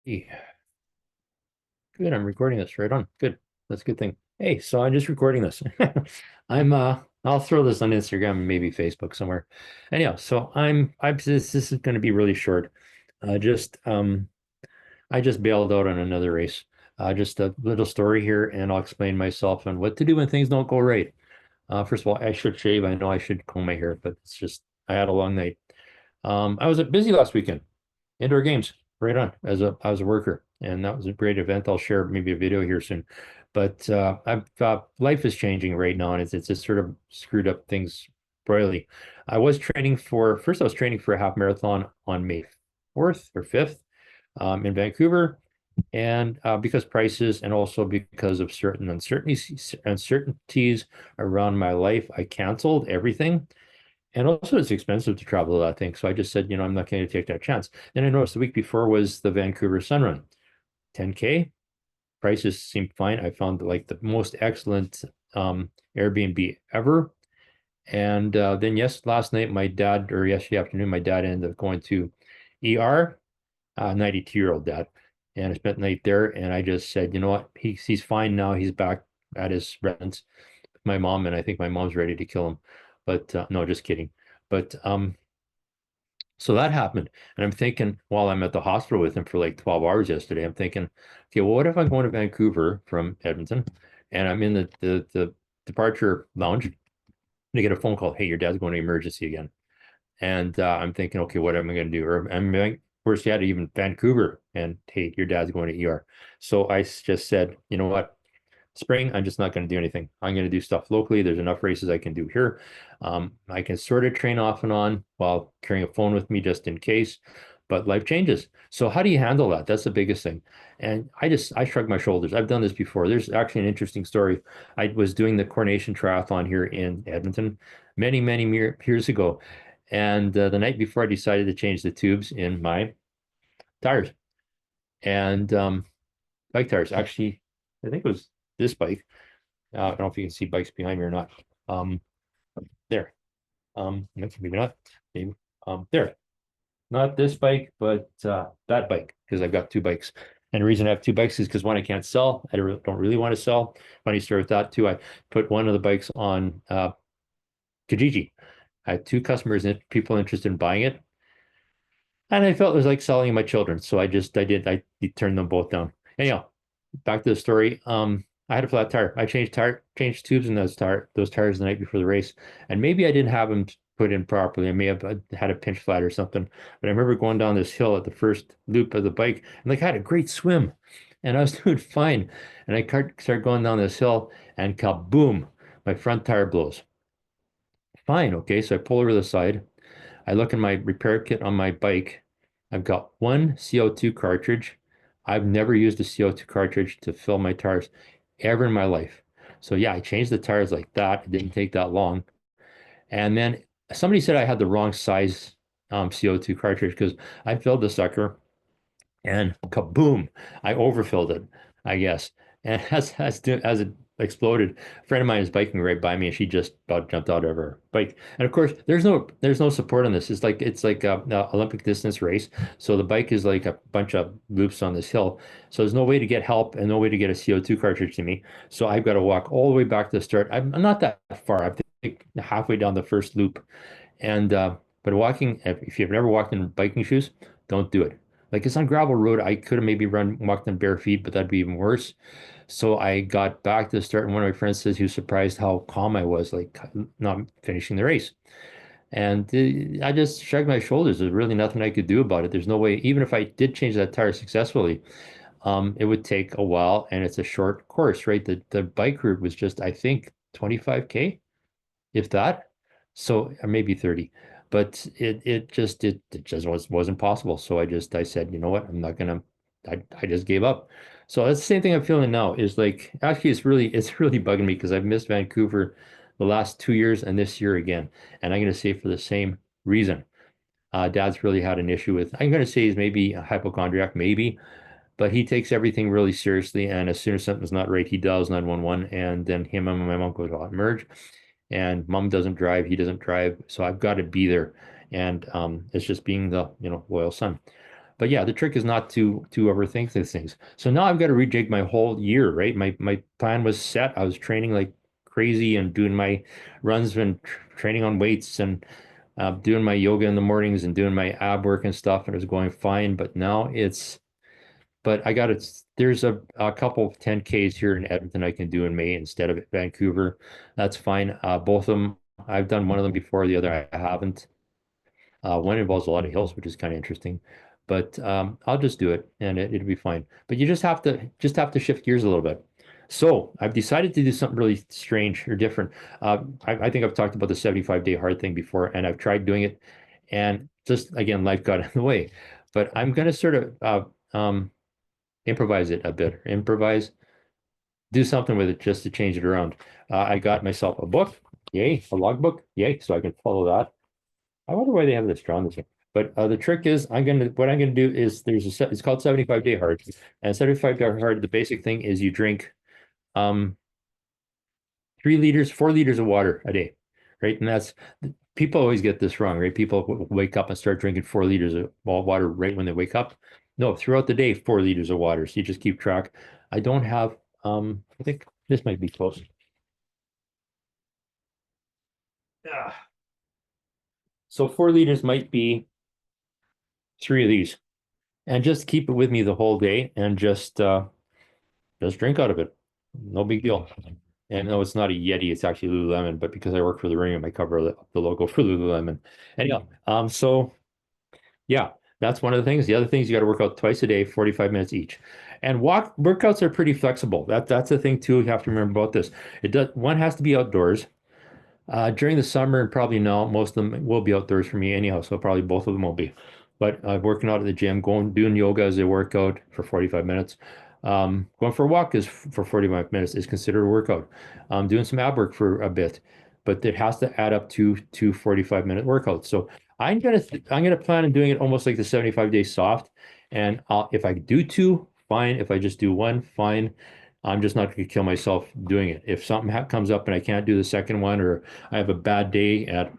Yeah, good. I'm recording this right on. Good. That's a good thing. Hey, so I'm just recording this. I'll throw this on Instagram and maybe Facebook somewhere. Anyhow, so I'm this is going to be really short. Just I just bailed out on another race. Just a little story here, and I'll explain myself and what to do when things don't go right. First of all, I should shave. I know I should comb my hair, but it's just I had a long night. I was busy last weekend. Indoor games, right on, as a worker, and that was a great event. I'll share maybe a video here soon. But I've life is changing right now, and it's just sort of screwed up things royally. I was training for a half marathon on May 4th or 5th in Vancouver. And because prices and also because of certain uncertainties around my life, I canceled everything. And also, it's expensive to travel, I think. So I just said, I'm not going to take that chance. Then I noticed the week before was the Vancouver Sun Run, 10K. Prices seemed fine. I found like the most excellent Airbnb ever. And then last night, my dad, or yesterday afternoon, my dad ended up going to ER, 92-year-old dad. And I spent the night there. And I just said, you know what? He's fine now. He's back at his residence with my mom. And I think my mom's ready to kill him. But no, just kidding. But so that happened. And I'm thinking while I'm at the hospital with him for like 12 hours yesterday, I'm thinking, okay, well, what if I'm going to Vancouver from Edmonton and I'm in the departure lounge and I get a phone call, hey, your dad's going to emergency again. And I'm thinking, okay, what am I going to do? Or I'm going, worse yet, even Vancouver, and hey, your dad's going to ER. So I just said, you know what? Spring, I'm just not going to do anything. I'm going to do stuff locally. There's enough races I can do here. I can sort of train off and on while carrying a phone with me just in case, but life changes. So how do you handle that? That's the biggest thing. And I shrug my shoulders. I've done this before. There's actually an interesting story. I was doing the Coronation Triathlon here in Edmonton many, many years ago. And the night before, I decided to change the tubes in my tires. And bike tires, actually, I think it was this bike. I don't know if you can see bikes behind me or not. Um, there. Maybe not. Maybe. There. Not this bike, but that bike, because I've got two bikes. And the reason I have two bikes is because one I can't sell. Don't really want to sell. Funny story with that too. I put one of the bikes on Kijiji. I had two customers and people interested in buying it. And I felt it was like selling my children. So I turned them both down. Anyhow, back to the story. I had a flat tire. I changed tubes in those tires the night before the race. And maybe I didn't have them put in properly. I may have had a pinch flat or something. But I remember going down this hill at the first loop of the bike and like I had a great swim and I was doing fine. And I started going down this hill and kaboom, my front tire blows. Fine. Okay. So I pull over the side. I look in my repair kit on my bike. I've got one CO2 cartridge. I've never used a CO2 cartridge to fill my tires ever in my life. So yeah, I changed the tires like that. It didn't take that long. And then somebody said I had the wrong size CO2 cartridge because I filled the sucker and kaboom, I overfilled it, I guess. And as it exploded, a friend of mine is biking right by me, and she just about jumped out of her bike. And of course, there's no support on this. It's like a Olympic distance race, so the bike is like a bunch of loops on this hill. So there's no way to get help and no way to get a CO2 cartridge to me. So I've got to walk all the way back to the start. I'm not that far. I think halfway down the first loop, and but walking, if you've never walked in biking shoes, don't do it. Like it's on gravel road. I could have maybe walked in bare feet, but that'd be even worse. So I got back to the start, and one of my friends says he was surprised how calm I was, like not finishing the race. And I just shrugged my shoulders. There's really nothing I could do about it. There's no way, even if I did change that tire successfully, it would take a while, and it's a short course, right? The bike route was just, I think, 25K, if that. So or maybe 30. But it just wasn't possible. So I said, you know what? I'm not gonna I just gave up. So that's the same thing I'm feeling now is like actually it's really bugging me because I've missed Vancouver the last 2 years and this year again. And I'm gonna say for the same reason. Dad's really had an issue with I'm gonna say he's maybe a hypochondriac, maybe, but he takes everything really seriously. And as soon as something's not right, he dials 911 and then him and my mom go to merge and mom doesn't drive, he doesn't drive, so I've got to be there. And it's just being the loyal son. But yeah, the trick is not to overthink these things. So now I've got to rejig my whole year, right? My plan was set. I was training like crazy and doing my runs and training on weights and doing my yoga in the mornings and doing my ab work and stuff, and it was going fine. But now but I got it. There's a couple of 10Ks here in Edmonton I can do in May instead of Vancouver. That's fine. Both of them, I've done one of them before, the other I haven't. One involves a lot of hills, which is kind of interesting. But I'll just do it and it'll be fine. But you just have to shift gears a little bit. So I've decided to do something really strange or different. I think I've talked about the 75-day hard thing before, and I've tried doing it, and just again, life got in the way. But I'm going to sort of improvise it a bit, improvise, do something with it just to change it around. I got myself a book, yay, a logbook, yay, so I can follow that. I wonder why they have this drawn this way. But the trick is, what I'm gonna do is it's called 75-day hard, and 75-day hard. The basic thing is you drink um 3 liters, 4 liters of water a day, right? And that's people always get this wrong, right? People wake up and start drinking 4 liters of water right when they wake up. No, throughout the day, 4 liters of water. So you just keep track. I don't have I think this might be close. Yeah. So 4 liters might be three of these. And just keep it with me the whole day and just drink out of it. No big deal. And no, it's not a Yeti, it's actually Lululemon, but because I work for the Ring, I cover the logo for Lululemon. Anyhow, so yeah, that's one of the things. The other things you got to work out twice a day, 45 minutes each. And workouts are pretty flexible. That's the thing too. You have to remember about this. One has to be outdoors. During the summer, and probably now, most of them will be outdoors for me anyhow, so probably both of them will be. But working out at the gym, doing yoga as a workout for 45 minutes. Going for a walk is for 45 minutes is considered a workout. Doing some ab work for a bit, but it has to add up to two 45-minute workouts. So I'm gonna plan on doing it almost like the 75-day soft. And if I do two, fine. If I just do one, fine. I'm just not going to kill myself doing it. If something comes up and I can't do the second one, or I have a bad day at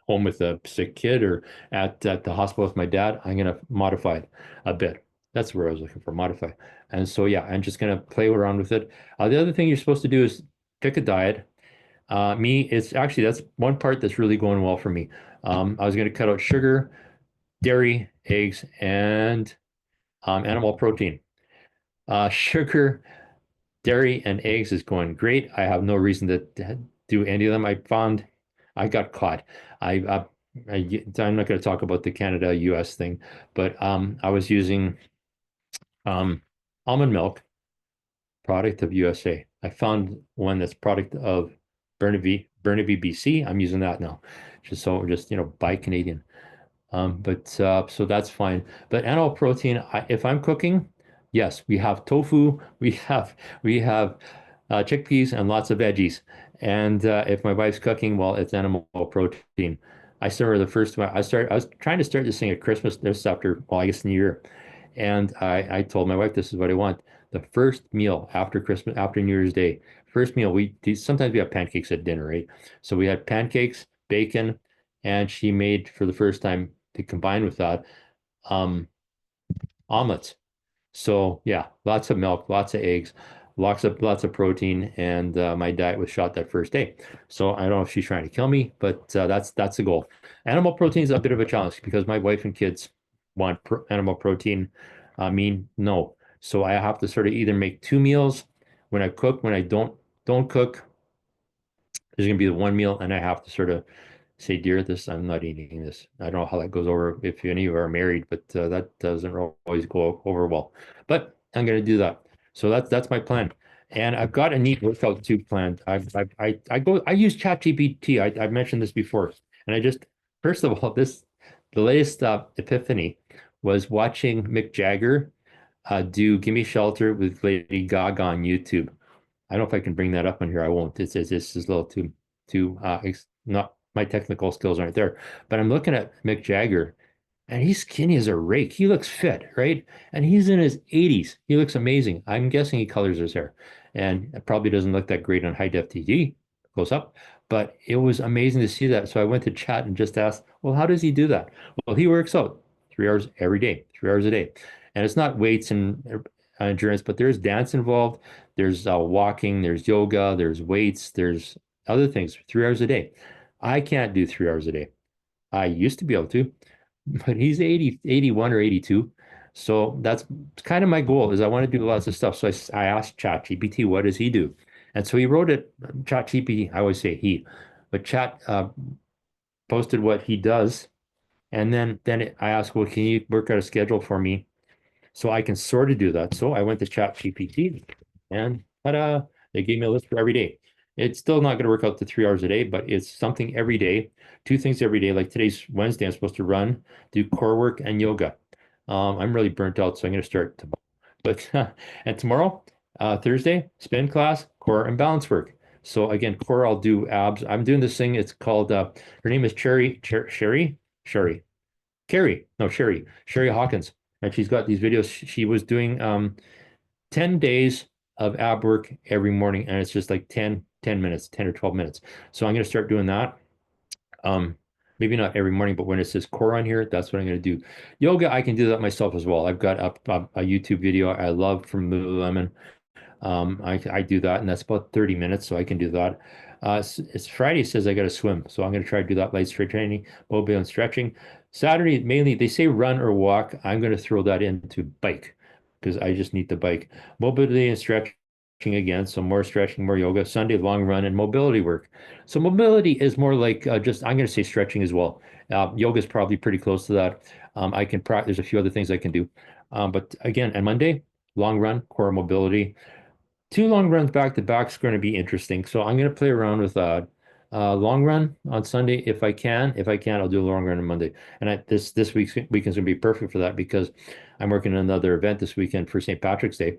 home with a sick kid, or at the hospital with my dad, I'm going to modify it a bit. That's where I was looking for, modify. And so, yeah, I'm just going to play around with it. The other thing you're supposed to do is pick a diet. It's actually, that's one part that's really going well for me. I was going to cut out sugar, dairy, eggs, and animal protein. Sugar, dairy and eggs is going great. I have no reason to do any of them. I found I got caught. I'm not going to talk about the Canada US thing, but I was using um, almond milk, product of USA. I found one that's product of Burnaby, BC. I'm using that now, just buy Canadian. But so that's fine. But animal protein, if I'm cooking, yes, we have tofu, we have chickpeas and lots of veggies. And if my wife's cooking, well, it's animal protein. I started the first one. I was trying to start this thing at Christmas, this after, well, I guess New Year. And I told my wife, this is what I want. The first meal after Christmas, after New Year's Day, first meal, sometimes we have pancakes at dinner, right? So we had pancakes, bacon, and she made for the first time to combine with that um, omelets. So yeah, lots of milk, lots of eggs, lots of protein, and my diet was shot that first day. So I don't know if she's trying to kill me, but that's the goal. Animal protein is a bit of a challenge because my wife and kids want animal protein. I mean, no. So I have to sort of either make two meals when I cook. When I don't cook, there's gonna be the one meal, and I have to sort of say, dear, this I'm not eating this. I don't know how that goes over if any of you are married, but that doesn't always go over well. But I'm going to do that. So that's my plan. And I've got a neat workout too planned. I use ChatGPT. I've mentioned this before, and first of all, the latest epiphany was watching Mick Jagger do "Gimme Shelter" with Lady Gaga on YouTube. I don't know if I can bring that up on here. I won't. It's just a little too not my technical skills aren't there. But I'm looking at Mick Jagger, and he's skinny as a rake. He looks fit, right? And he's in his 80s. He looks amazing. I'm guessing he colors his hair, and it probably doesn't look that great on high def TV close up. But it was amazing to see that. So I went to chat and just asked, well, how does he do that? Well, he works out 3 hours every day, 3 hours a day. And it's not weights and endurance, but there's dance involved. There's walking, there's yoga, there's weights, there's other things, 3 hours a day. I can't do 3 hours a day. I used to be able to, but he's 80, 81 or 82. So that's kind of my goal is I want to do lots of stuff. So I asked ChatGPT, what does he do? And so he wrote it, ChatGPT, I always say he, but Chat posted what he does. And then I asked, well, can you work out a schedule for me so I can sort of do that? So I went to ChatGPT and ta-da, they gave me a list for every day. It's still not going to work out to 3 hours a day, but it's something every day, two things every day. Like today's Wednesday, I'm supposed to run, do core work and yoga. I'm really burnt out, so I'm going to start tomorrow. But and tomorrow, Thursday, spin class, core and balance work. So again, core, I'll do abs. I'm doing this thing. It's called her name is Sherry, Carrie, no, Sherry Hawkins. And she's got these videos. She was doing 10 days of ab work every morning, and it's just like 10 minutes, 10 or 12 minutes. So I'm going to start doing that. Um, maybe not every morning, but when it says core on here, that's what I'm going to do. Yoga, I can do that myself as well. I've got a YouTube video I love from Lululemon. I do that, and that's about 30 minutes, so I can do that. It's Friday says I got to swim, so I'm going to try to do that light strength training, mobile and stretching. Saturday, mainly, they say run or walk. I'm going to throw that into bike because I just need the bike. Mobility and stretching again, so more stretching, more yoga. Sunday, long run and mobility work. So mobility is more like just, I'm going to say stretching as well. Yoga is probably pretty close to that. I can practice, there's a few other things I can do. But again, and Monday, long run, core mobility. Two long runs back to back is going to be interesting. So I'm going to play around with long run on Sunday if I can. If I can't, I'll do a long run on Monday. And this weekend's going to be perfect for that because I'm working on another event this weekend for St. Patrick's Day,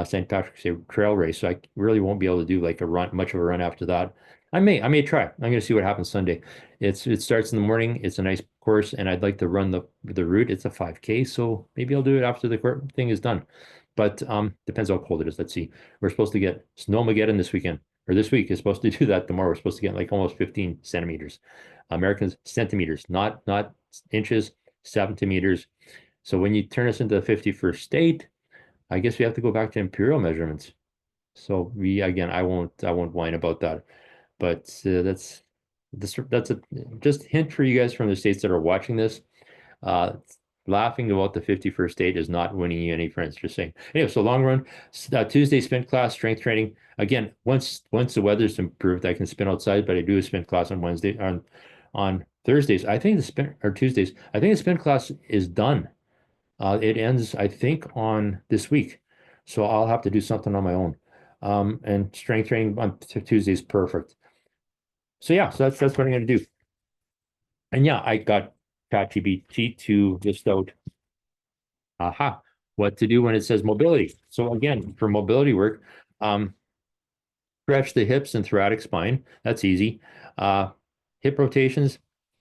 St. Patrick's Day trail race. So I really won't be able to do like a run, much of a run after that. I may try. I'm going to see what happens Sunday. It starts in the morning. It's a nice course, and I'd like to run the route. It's a 5K, so maybe I'll do it after the thing is done. But depends how cold it is. Let's see. We're supposed to get snowmageddon this weekend, or this week is supposed to do that tomorrow. We're supposed to get like almost 15 centimeters. Americans, centimeters, not inches, centimeters. So when you turn us into the 51st state, I guess we have to go back to imperial measurements. So again, I won't whine about that. But that's a just hint for you guys from the states that are watching this. Uh, Laughing about the 51st state is not winning you any friends, just saying. Anyway, so long run, Tuesday spin class, strength training. Again, once the weather's improved, I can spin outside, but I do a spin class on Wednesday, on Thursdays. I think the spin, or Tuesdays, I think the spin class is done. It ends, I think, on this week. So I'll have to do something on my own. And strength training on Tuesday is perfect. So yeah, so that's what I'm going to do. And yeah, I got ChatGPT to just out, aha, what to do when it says mobility. So again, for mobility work, stretch the hips and thoracic spine. That's easy. Hip rotations,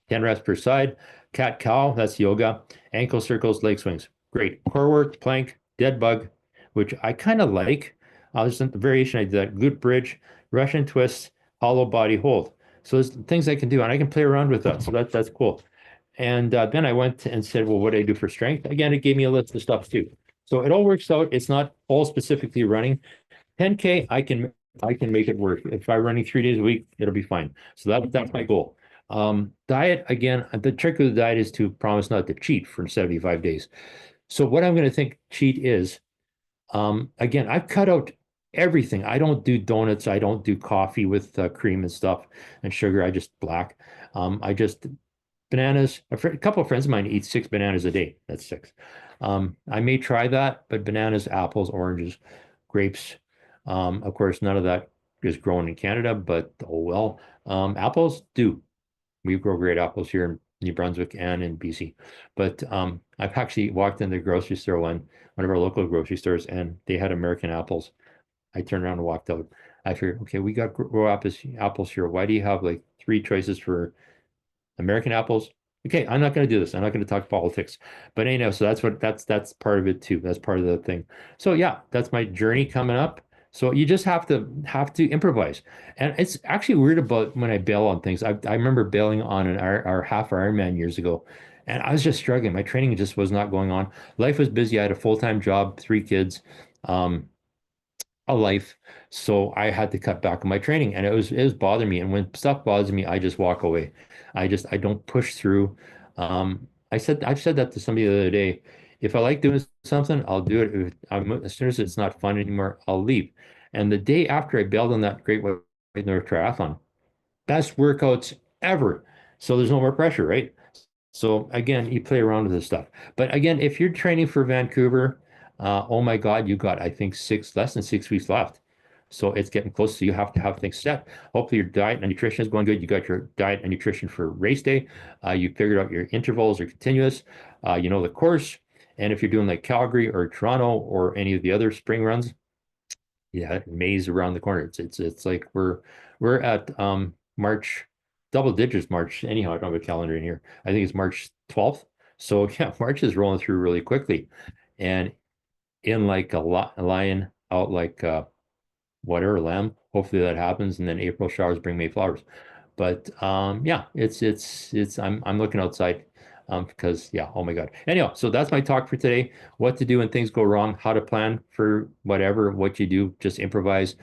10 reps per side. Cat cow, that's yoga. Ankle circles, leg swings. Great. Core work, plank, dead bug, which I kind of like. There's a variation I did that. Glute bridge, Russian twist, hollow body hold. So there's things I can do, and I can play around with that. So that's cool. And then I went and said, well, what do I do for strength? Again, it gave me a list of stuff too. So it all works out. It's not all specifically running. 10K, I can make it work. If I'm running 3 days a week, it'll be fine. So that's my goal. Diet, again, the trick of the diet is to promise not to cheat for 75 days. So what I'm going to think cheat is, again, I've cut out everything. I don't do donuts. I don't do coffee with cream and stuff and sugar. I just black. I just bananas. A couple of friends of mine eat 6 bananas a day. That's six. I may try that, but bananas, apples, oranges, grapes. Of course, none of that is grown in Canada, but oh well. Apples do. We grow great apples here in New Brunswick and in BC. But I've actually walked in the grocery store one of our local grocery stores, and they had American apples. I turned around and walked out. I figured, okay, we got grow apples here. Why do you have like three choices for American apples? Okay, I'm not going to do this. I'm not going to talk politics. But anyhow, so that's part of it too. That's part of the thing. So yeah, that's my journey coming up. So you just have to improvise. And it's actually weird about when I bail on things. I remember bailing on our half Ironman years ago, And I was just struggling. My training just was not going on. Life was busy. I had a full-time job, three kids, um, a life. So I had to cut back on my training and it was bothering me. And when stuff bothers me, I just walk away. I don't push through. I've said that to somebody the other day. If I like doing something, I'll do it. As soon as it's not fun anymore, I'll leave. And the day after I bailed on that Great White North Triathlon, best workouts ever. So there's no more pressure, right? So again, you play around with this stuff. But again, if you're training for Vancouver, oh my God, you got, I think, less than 6 weeks left. So it's getting close. So you have to have things set. Hopefully your diet and nutrition is going good. You got your diet and nutrition for race day. You figured out your intervals are continuous. You know the course. And if you're doing like Calgary or Toronto or any of the other spring runs, yeah, May's around the corner. It's like we're at March double digits March. Anyhow, I don't have a calendar in here. I think it's March 12th. So yeah, March is rolling through really quickly. And in like a lion out like whatever lamb. Hopefully that happens. And then April showers bring May flowers. But yeah, it's I'm looking outside because yeah, oh my God. Anyhow, so that's my talk for today. What to do when things go wrong, how to plan for whatever, what you do, just improvise.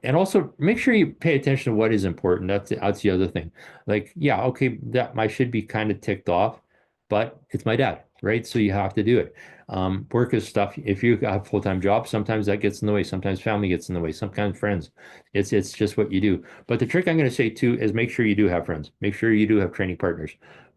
And also make sure you pay attention to what is important. That's the other thing. Like, yeah, okay, that I should be kind of ticked off, but it's my dad, right? So you have to do it. Work is stuff. If you have a full-time job, sometimes that gets in the way. Sometimes family gets in the way. Sometimes friends. It's just what you do. But the trick I'm going to say too is make sure you do have friends. Make sure you do have training partners.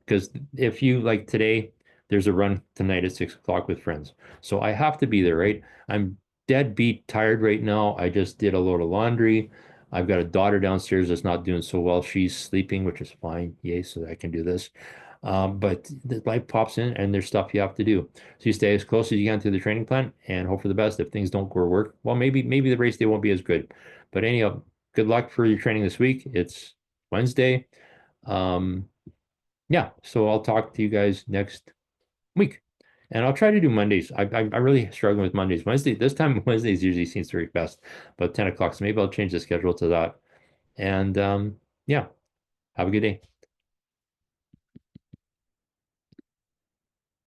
Because if you like today, there's a run tonight at 6 o'clock with friends. So I have to be there, right? I'm dead beat tired right now. I just did a load of laundry. I've got a daughter downstairs that's not doing so well. She's sleeping, which is fine. Yay, so I can do this. But the life pops in and there's stuff you have to do. So you stay as close as you can to the training plan and hope for the best. If things don't go to work, well, maybe the race day won't be as good. But anyhow, good luck for your training this week. It's Wednesday. Um, yeah, so I'll talk to you guys next week. And I'll try to do Mondays. I really struggling with Mondays. Wednesday, this time Wednesdays usually seems to work best, but 10 o'clock. So maybe I'll change the schedule to that. And yeah, have a good day.